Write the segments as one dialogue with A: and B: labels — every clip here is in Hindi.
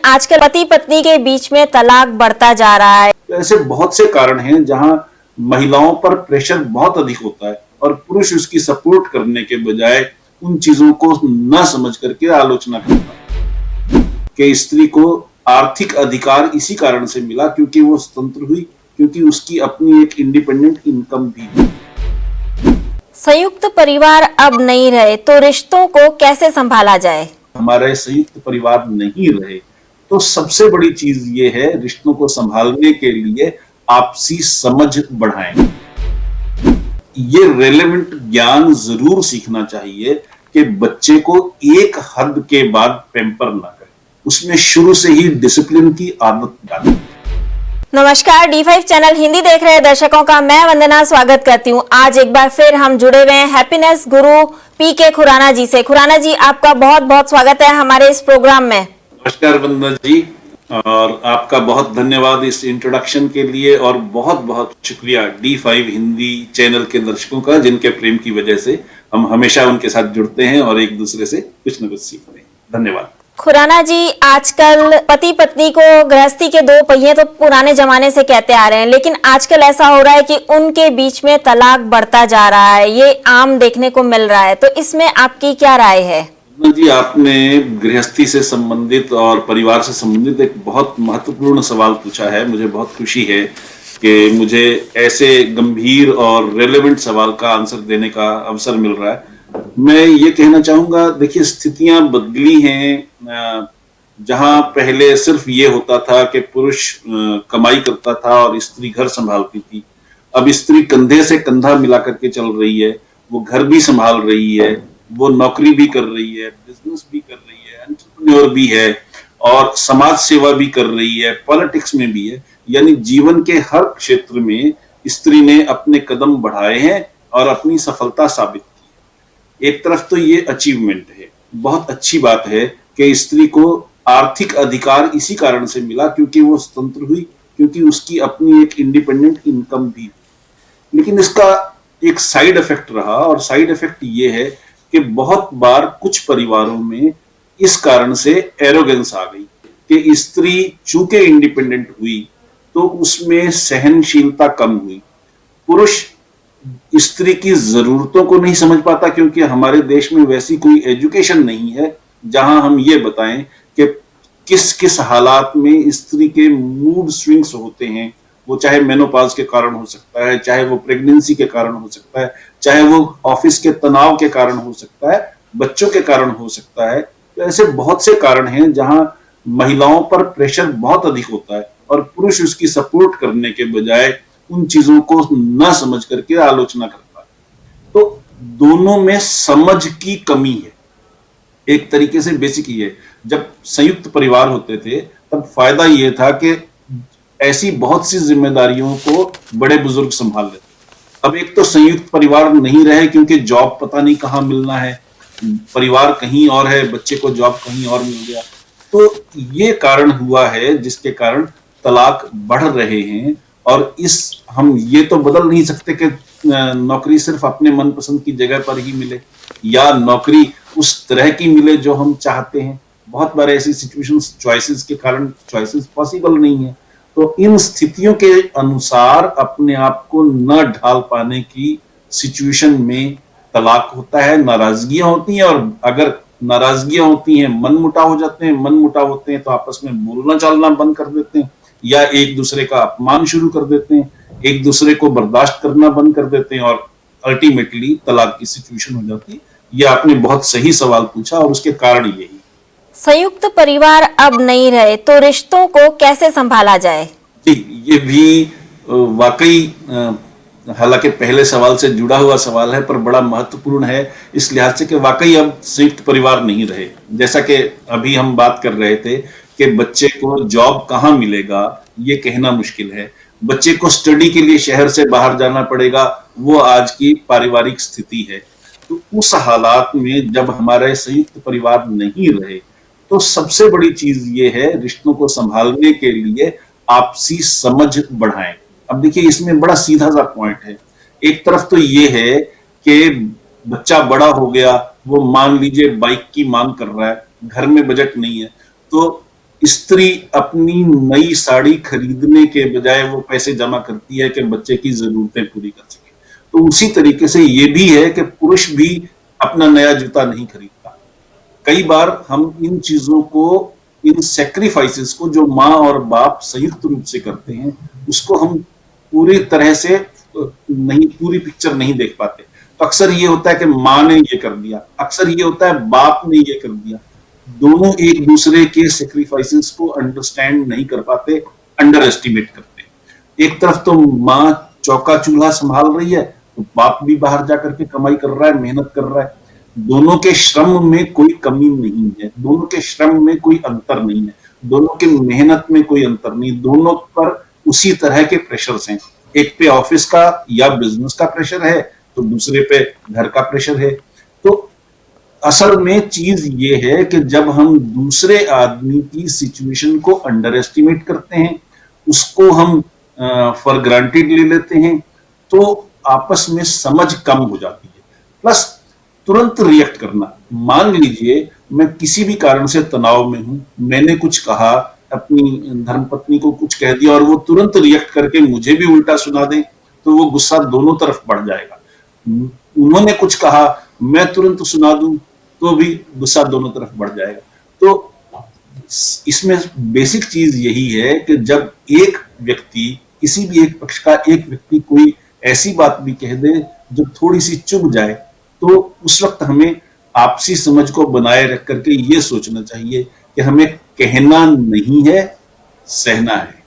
A: आजकल पति पत्नी के बीच में तलाक बढ़ता जा रहा है।
B: ऐसे बहुत से कारण हैं जहां महिलाओं पर प्रेशर बहुत अधिक होता है और पुरुष उसकी सपोर्ट करने के बजाय उन चीजों को न समझ करके आलोचना करता है कि स्त्री को आर्थिक अधिकार इसी कारण से मिला क्योंकि वो स्वतंत्र हुई, क्योंकि उसकी अपनी एक इंडिपेंडेंट इनकम भी थी।
A: संयुक्त परिवार अब नहीं रहे तो रिश्तों को कैसे संभाला जाए?
B: हमारे संयुक्त परिवार नहीं रहे तो सबसे बड़ी चीज ये है, रिश्तों को संभालने के लिए आपसी समझ बढ़ाएं। ये रेलेवेंट ज्ञान जरूर सीखना चाहिए कि बच्चे को एक हद के बाद पैम्पर ना करें, उसमें शुरू से ही डिसिप्लिन की आदत डालें।
A: नमस्कार, D5 चैनल हिंदी देख रहे दर्शकों का मैं वंदना स्वागत करती हूँ। आज एक बार फिर हम जुड़े हुए हैं हैप्पीनेस गुरु PK खुराना जी से। खुराना जी, आपका बहुत बहुत स्वागत है हमारे इस प्रोग्राम में।
B: नमस्कार वंदना जी, और आपका बहुत धन्यवाद इस इंट्रोडक्शन के लिए और बहुत बहुत शुक्रिया D5 हिंदी चैनल के दर्शकों का, जिनके प्रेम की वजह से हम हमेशा उनके साथ जुड़ते हैं और एक दूसरे से कुछ न कुछ सीखते हैं। धन्यवाद।
A: खुराना जी, आजकल पति पत्नी को गृहस्थी के दो पहिए तो पुराने जमाने से कहते आ रहे हैं, लेकिन आजकल ऐसा हो रहा है कि उनके बीच में तलाक बढ़ता जा रहा है। ये आम देखने को मिल रहा है, तो इसमें आपकी क्या राय है?
B: जी, आपने गृहस्थी से संबंधित और परिवार से संबंधित एक बहुत महत्वपूर्ण सवाल पूछा है। मुझे बहुत खुशी है कि मुझे ऐसे गंभीर और रेलेवेंट सवाल का आंसर देने का अवसर मिल रहा है। मैं ये कहना चाहूंगा, देखिए स्थितियां बदली हैं। जहां पहले सिर्फ ये होता था कि पुरुष कमाई करता था और स्त्री घर संभालती थी, अब स्त्री कंधे से कंधा मिला करके चल रही है। वो घर भी संभाल रही है, वो नौकरी भी कर रही है, बिजनेस भी कर रही है, एंटरप्रेन्योर भी है और समाज सेवा भी कर रही है, पॉलिटिक्स में भी है। यानी जीवन के हर क्षेत्र में स्त्री ने अपने कदम बढ़ाए हैं और अपनी सफलता साबित की है। एक तरफ तो ये अचीवमेंट है, बहुत अच्छी बात है कि स्त्री को आर्थिक अधिकार इसी कारण से मिला क्योंकि वो स्वतंत्र हुई, क्योंकि उसकी अपनी एक इंडिपेंडेंट इनकम भी थी। लेकिन इसका एक साइड इफेक्ट रहा, और साइड इफेक्ट ये है कि बहुत बार कुछ परिवारों में इस कारण से एरोगेंस आ गई कि स्त्री चूंकि इंडिपेंडेंट हुई तो उसमें सहनशीलता कम हुई। पुरुष स्त्री की जरूरतों को नहीं समझ पाता, क्योंकि हमारे देश में वैसी कोई एजुकेशन नहीं है जहां हम ये बताएं कि किस किस हालात में स्त्री के मूड स्विंग्स होते हैं। वो चाहे मेनोपॉज के कारण हो सकता है, चाहे वो प्रेगनेंसी के कारण हो सकता है, चाहे वो ऑफिस के तनाव के कारण हो सकता है, बच्चों के कारण हो सकता है। तो ऐसे बहुत से कारण हैं जहां महिलाओं पर प्रेशर बहुत अधिक होता है और पुरुष उसकी सपोर्ट करने के बजाय उन चीजों को न समझ करके आलोचना करता है। तो दोनों में समझ की कमी है। एक तरीके से बेसिक ये, जब संयुक्त परिवार होते थे तब फायदा ये था कि ऐसी बहुत सी जिम्मेदारियों को बड़े बुजुर्ग संभाल लेते। अब एक तो संयुक्त परिवार नहीं रहे क्योंकि जॉब पता नहीं कहाँ मिलना है, परिवार कहीं और है, बच्चे को जॉब कहीं और मिल गया। तो ये कारण हुआ है जिसके कारण तलाक बढ़ रहे हैं। और हम ये तो बदल नहीं सकते कि नौकरी सिर्फ अपने मनपसंद की जगह पर ही मिले या नौकरी उस तरह की मिले जो हम चाहते हैं। बहुत बार ऐसी सिचुएशंस, चॉइसेस के कारण चॉइसेस पॉसिबल नहीं है। तो इन स्थितियों के अनुसार अपने आप को न ढाल पाने की सिचुएशन में तलाक होता है, नाराजगियां होती हैं। और अगर नाराजगियां होती हैं, मन मुटाव हो जाते हैं, मन मुटाव होते हैं तो आपस में बोलना चालना बंद कर देते हैं या एक दूसरे का अपमान शुरू कर देते हैं, एक दूसरे को बर्दाश्त करना बंद कर देते हैं और अल्टीमेटली तलाक की सिचुएशन हो जाती है। ये आपने बहुत सही सवाल पूछा और उसके कारण यही।
A: संयुक्त परिवार अब नहीं रहे तो रिश्तों को कैसे संभाला जाए?
B: जी, ये भी वाकई हालांकि पहले सवाल से जुड़ा हुआ सवाल है पर बड़ा महत्वपूर्ण है इस लिहाज से कि वाकई अब संयुक्त परिवार नहीं रहे। जैसा कि अभी हम बात कर रहे थे कि बच्चे को जॉब कहाँ मिलेगा ये कहना मुश्किल है, बच्चे को स्टडी के लिए शहर से बाहर जाना पड़ेगा, वो आज की पारिवारिक स्थिति है। तो उस हालात में जब हमारे संयुक्त परिवार नहीं रहे तो सबसे बड़ी चीज ये है, रिश्तों को संभालने के लिए आपसी समझ बढ़ाएं। अब देखिए, इसमें बड़ा सीधा सा पॉइंट है। एक तरफ तो ये है कि बच्चा बड़ा हो गया, वो मान लीजिए बाइक की मांग कर रहा है, घर में बजट नहीं है, तो स्त्री अपनी नई साड़ी खरीदने के बजाय वो पैसे जमा करती है कि बच्चे की जरूरतें पूरी कर सके। तो उसी तरीके से ये भी है कि पुरुष भी अपना नया जूता नहीं खरीदता। कई बार हम इन चीजों को, इन सेक्रीफाइसेस को जो माँ और बाप संयुक्त रूप से करते हैं, उसको हम पूरी तरह से नहीं, पूरी पिक्चर नहीं देख पाते। तो अक्सर ये होता है कि माँ ने ये कर दिया, अक्सर ये होता है बाप ने ये कर दिया। दोनों एक दूसरे के सेक्रीफाइसेस को अंडरस्टैंड नहीं कर पाते, अंडर एस्टिमेट करते। एक तरफ तो माँ चौका चूल्हा संभाल रही है, तो बाप भी बाहर जाकर के कमाई कर रहा है, मेहनत कर रहा है। दोनों के श्रम में कोई कमी नहीं है, दोनों के श्रम में कोई अंतर नहीं है, दोनों के मेहनत में कोई अंतर नहीं, दोनों पर उसी तरह के प्रेशर्स हैं। एक पे ऑफिस का या बिजनेस का प्रेशर है, तो दूसरे पे घर का प्रेशर है। तो असल में चीज ये है कि जब हम दूसरे आदमी की सिचुएशन को अंडर एस्टिमेट करते हैं, उसको हम फॉर ग्रांटेड ले लेते हैं, तो आपस में समझ कम हो जाती है। प्लस तुरंत रिएक्ट करना। मान लीजिए मैं किसी भी कारण से तनाव में हूं, मैंने कुछ कहा, अपनी धर्मपत्नी को कुछ कह दिया और वो तुरंत रिएक्ट करके मुझे भी उल्टा सुना दें, तो वो गुस्सा दोनों तरफ बढ़ जाएगा। उन्होंने कुछ कहा, मैं तुरंत सुना दूं, तो भी गुस्सा दोनों तरफ बढ़ जाएगा। तो इसमें बेसिक चीज यही है कि जब एक व्यक्ति, किसी भी एक पक्ष का एक व्यक्ति कोई ऐसी बात भी कह दे जो थोड़ी सी चुभ जाए, तो उस वक्त हमें आपसी समझ को बनाए रख करके ये सोचना चाहिए कि हमें कहना नहीं है, सहना है।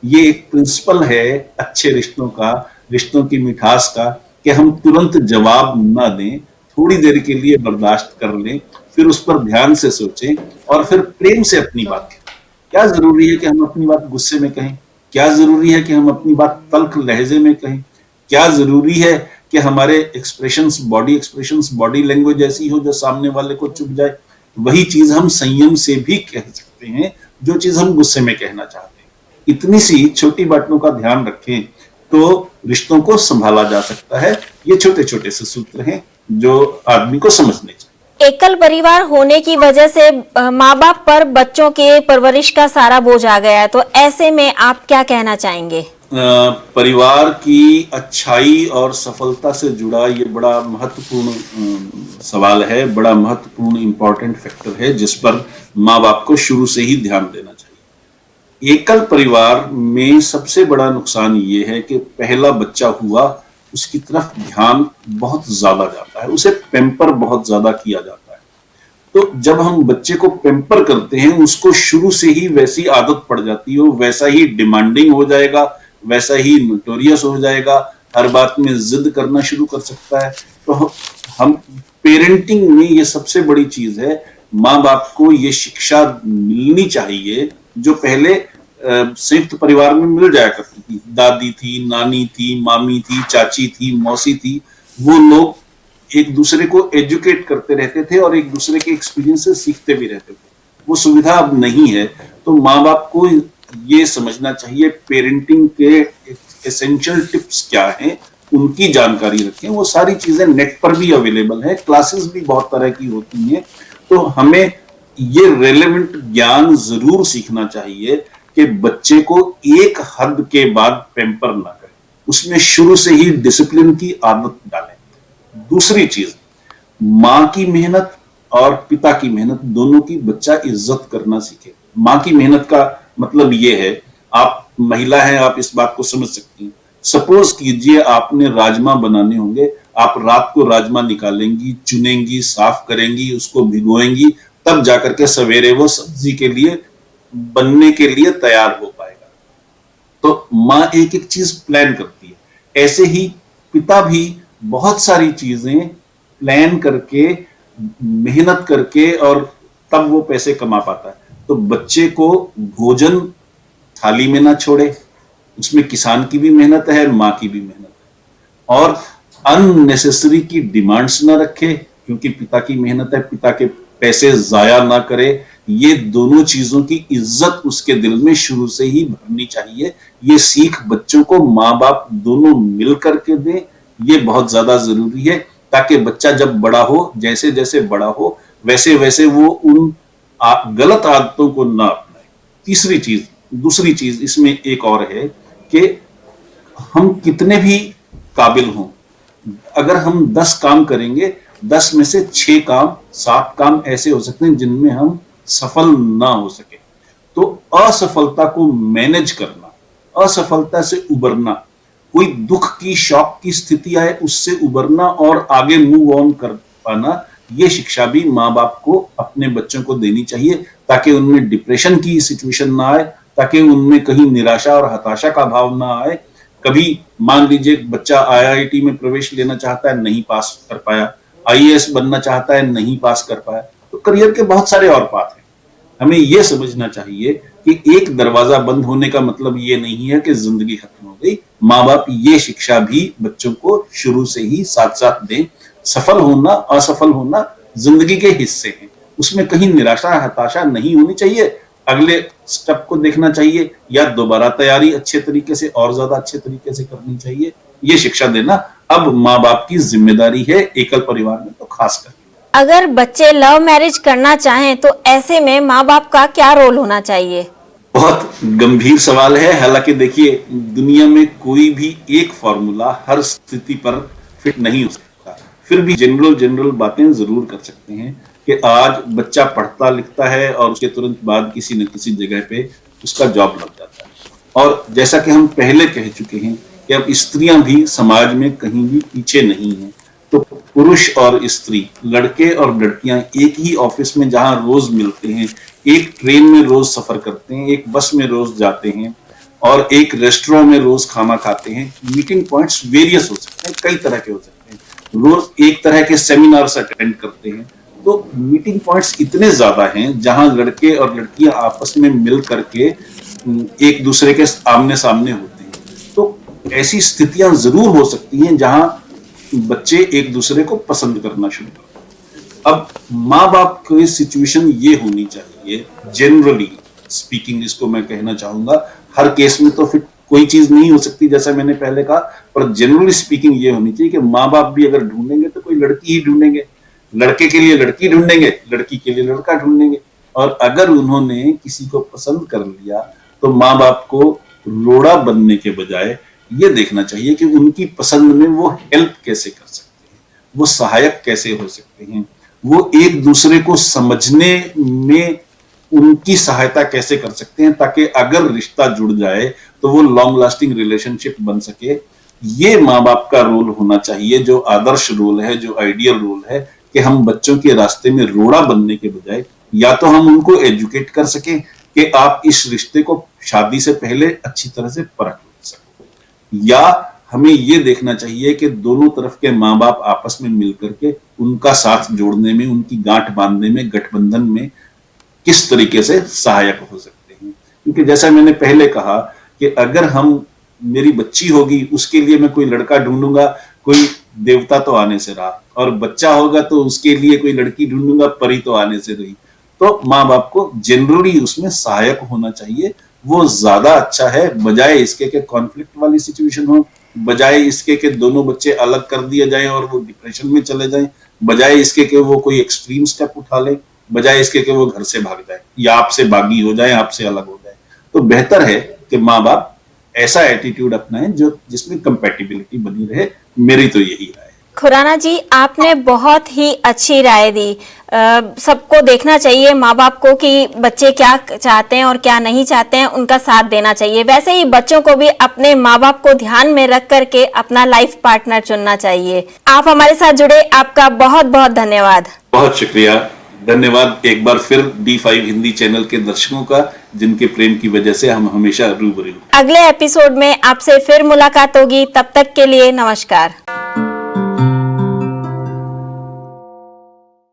B: ये एक प्रिंसिपल है अच्छे रिश्तों का, रिश्तों की मिठास का, कि हम तुरंत जवाब ना दें, थोड़ी देर के लिए बर्दाश्त कर लें, फिर उस पर ध्यान से सोचें और फिर प्रेम से अपनी बात कहें। क्या जरूरी है कि हम अपनी बात गुस्से में कहें? क्या जरूरी है कि हम अपनी बात तल्ख लहजे में कहें? क्या जरूरी है कि हमारे एक्सप्रेशंस, बॉडी लैंग्वेज ऐसी हो जो सामने वाले को चुभ जाए? वही चीज हम संयम से भी कह सकते हैं, जो चीज हम गुस्से में कहना चाहते हैं। इतनी सी छोटी बातों का ध्यान रखें तो रिश्तों को संभाला जा सकता है। ये छोटे छोटे से सूत्र हैं जो आदमी को समझने चाहिए।
A: एकल परिवार होने की वजह से माँ बाप पर बच्चों के परवरिश का सारा बोझ आ गया है, तो ऐसे में आप क्या कहना चाहेंगे?
B: परिवार की अच्छाई और सफलता से जुड़ा ये बड़ा महत्वपूर्ण सवाल है, बड़ा महत्वपूर्ण इंपॉर्टेंट फैक्टर है, जिस पर माँ बाप को शुरू से ही ध्यान देना चाहिए। एकल परिवार में सबसे बड़ा नुकसान ये है कि पहला बच्चा हुआ, उसकी तरफ ध्यान बहुत ज्यादा जाता है, उसे पेम्पर बहुत ज्यादा किया जाता है। तो जब हम बच्चे को पेम्पर करते हैं, उसको शुरू से ही वैसी आदत पड़ जाती है, वैसा ही डिमांडिंग हो जाएगा, वैसा ही नोटोरियस हो जाएगा, हर बात में जिद करना शुरू कर सकता है। तो हम पेरेंटिंग में ये सबसे बड़ी चीज है, माँ बाप को ये शिक्षा मिलनी चाहिए जो पहले संयुक्त परिवार में मिल जाया करती थी। दादी थी, नानी थी, मामी थी, चाची थी, मौसी थी, वो लोग एक दूसरे को एजुकेट करते रहते थे और एक दूसरे के एक्सपीरियंस से सीखते भी रहते थे। वो सुविधा अब नहीं है। तो माँ बाप को ये समझना चाहिए पेरेंटिंग के एसेंशियल टिप्स क्या हैं, उनकी जानकारी रखें। वो सारी चीजें नेट पर भी अवेलेबल है, क्लासेस भी बहुत तरह की होती हैं। तो हमें ये रेलेवेंट ज्ञान जरूर सीखना चाहिए कि बच्चे को एक हद के बाद पेम्पर ना करें, उसमें शुरू से ही डिसिप्लिन की आदत डालें। दूसरी चीज, माँ की मेहनत और पिता की मेहनत दोनों की बच्चा इज्जत करना सीखे। माँ की मेहनत का मतलब ये है, आप महिला हैं, आप इस बात को समझ सकती हैं। सपोज कीजिए आपने राजमा बनाने होंगे, आप रात को राजमा निकालेंगी, चुनेंगी, साफ करेंगी, उसको भिगोएंगी, तब जाकर के सवेरे वो सब्जी के लिए बनने के लिए तैयार हो पाएगा। तो माँ एक एक चीज प्लान करती है, ऐसे ही पिता भी बहुत सारी चीजें प्लान करके, मेहनत करके, और तब वो पैसे कमा पाता है। तो बच्चे को भोजन थाली में ना छोड़े, उसमें किसान की भी मेहनत है, माँ की भी मेहनत है। और अननेसेसरी की डिमांड्स ना रखे, क्योंकि पिता की मेहनत है, पिता के पैसे जाया ना करे। ये दोनों चीजों की इज्जत उसके दिल में शुरू से ही भरनी चाहिए। ये सीख बच्चों को माँ बाप दोनों मिल करके दें, ये बहुत ज्यादा जरूरी है, ताकि बच्चा जब बड़ा हो, जैसे जैसे बड़ा हो, वैसे वैसे वो उन गलत आदतों को ना अपनाए। दूसरी चीज इसमें एक और है कि हम कितने भी काबिल हों, अगर हम 10 काम करेंगे, 10 में से 6 काम 7 काम ऐसे हो सकते हैं जिनमें हम सफल ना हो सके। तो असफलता को मैनेज करना, असफलता से उबरना, कोई दुख की शॉक की स्थिति आए उससे उबरना और आगे मूव ऑन कर पाना, ये शिक्षा भी माँ बाप को अपने बच्चों को देनी चाहिए ताकि उनमें डिप्रेशन की सिचुएशन ना आए, ताकि उनमें कहीं निराशा और हताशा का भाव ना आए। कभी मान लीजिए बच्चा आईआईटी में प्रवेश लेना चाहता है, नहीं पास कर पाया, आईएएस बनना चाहता है, नहीं पास कर पाया, तो करियर के बहुत सारे और पाथ हैं। हमें यह समझना चाहिए कि एक दरवाजा बंद होने का मतलब ये नहीं है कि जिंदगी खत्म हो गई। माँ बाप ये शिक्षा भी बच्चों को शुरू से ही साथ साथ दें। सफल होना, असफल होना जिंदगी के हिस्से हैं, उसमें कहीं निराशा हताशा नहीं होनी चाहिए। अगले स्टेप को देखना चाहिए या दोबारा तैयारी अच्छे तरीके से और ज्यादा अच्छे तरीके से करनी चाहिए। ये शिक्षा देना अब माँ बाप की जिम्मेदारी है, एकल परिवार में तो खासकर।
A: अगर बच्चे लव मैरिज करना चाहें तो ऐसे में माँ बाप का क्या रोल होना चाहिए?
B: बहुत गंभीर सवाल है। हालांकि देखिए, दुनिया में कोई भी एक फॉर्मूला हर स्थिति पर फिट नहीं हो सकता, फिर भी जनरल बातें जरूर कर सकते हैं कि आज बच्चा पढ़ता लिखता है और उसके तुरंत बाद किसी न किसी जगह पे उसका जॉब लग जाता है। और जैसा कि हम पहले कह चुके हैं कि अब स्त्रियां भी समाज में कहीं भी पीछे नहीं हैं। तो पुरुष और स्त्री, लड़के और लड़कियां एक ही ऑफिस में जहां रोज मिलते हैं, एक ट्रेन में रोज सफर करते हैं, एक बस में रोज जाते हैं और एक रेस्टोरेंट में रोज खाना खाते हैं। मीटिंग पॉइंट्स वेरियस हो सकते हैं, कई तरह के हो सकते हैं। रोज एक तरह के सेमिनार्स अटेंड करते हैं। तो मीटिंग पॉइंट्स इतने ज्यादा हैं जहां लड़के और लड़कियां आपस में मिल करके एक दूसरे के आमने सामने होते हैं। तो ऐसी स्थितियां जरूर हो सकती हैं जहां बच्चे एक दूसरे को पसंद करना शुरू करते हैं। अब माँ बाप की सिचुएशन ये होनी चाहिए, जनरली स्पीकिंग इसको मैं कहना चाहूंगा, हर केस में तो फिर कोई चीज नहीं हो सकती जैसा मैंने पहले कहा, पर जनरली स्पीकिंग ये होनी चाहिए कि माँ बाप भी अगर ढूंढेंगे तो कोई लड़की ही ढूंढेंगे, लड़के के लिए लड़की ढूंढेंगे, लड़की के लिए लड़का ढूंढेंगे। और अगर उन्होंने किसी को पसंद कर लिया तो माँ बाप को रोड़ा बनने के बजाय ये देखना चाहिए कि उनकी पसंद में वो हेल्प कैसे कर सकते हैं, वो सहायक कैसे हो सकते हैं, वो एक दूसरे को समझने में उनकी सहायता कैसे कर सकते हैं, ताकि अगर रिश्ता जुड़ जाए तो वो लॉन्ग लास्टिंग रिलेशनशिप बन सके। ये माँ बाप का रोल होना चाहिए, जो आदर्श रोल है, जो आइडियल रोल है, कि हम बच्चों के रास्ते में रोड़ा बनने के बजाय या तो हम उनको एजुकेट कर सकें कि आप इस रिश्ते को शादी से पहले अच्छी तरह से परख सको, या हमें ये देखना चाहिए कि दोनों तरफ के माँ बाप आपस में मिलकर के उनका साथ जोड़ने में, उनकी गांठ बांधने में, गठबंधन में किस तरीके से सहायक हो सकते हैं। क्योंकि जैसा मैंने पहले कहा कि अगर हम, मेरी बच्ची होगी उसके लिए मैं कोई लड़का ढूंढूंगा, कोई देवता तो आने से रहा, और बच्चा होगा तो उसके लिए कोई लड़की ढूंढूंगा, परी तो आने से रही। तो माँ बाप को जनरली उसमें सहायक होना चाहिए, वो ज्यादा अच्छा है, बजाय इसके के कॉन्फ्लिक्ट वाली सिचुएशन हो, बजाय इसके के दोनों बच्चे अलग कर दिए जाएं और वो डिप्रेशन में चले जाएं, बजाय इसके के वो कोई एक्सट्रीम स्टेप उठा ले, बजाय इसके के वो घर से भाग जाए या आपसे बागी हो जाए, आपसे अलग हो जाए। तो बेहतर है कि माँ बाप ऐसा एटीट्यूड अपनाएं जो जिसमें कंपैटिबिलिटी बनी रहे। मेरी तो यही राय है।
A: खुराना जी, आपने बहुत ही अच्छी राय दी। सबको देखना चाहिए माँ बाप को कि बच्चे क्या चाहते हैं और क्या नहीं चाहते हैं, उनका साथ देना चाहिए। वैसे ही बच्चों को भी अपने माँ बाप को ध्यान में रख करके अपना लाइफ पार्टनर चुनना चाहिए। आप हमारे साथ जुड़े, आपका बहुत बहुत धन्यवाद।
B: बहुत शुक्रिया, धन्यवाद एक बार फिर D5 हिंदी चैनल के दर्शकों का, जिनके प्रेम की वजह से हम हमेशा रूबरू।
A: अगले एपिसोड में आपसे फिर मुलाकात होगी, तब तक के लिए नमस्कार।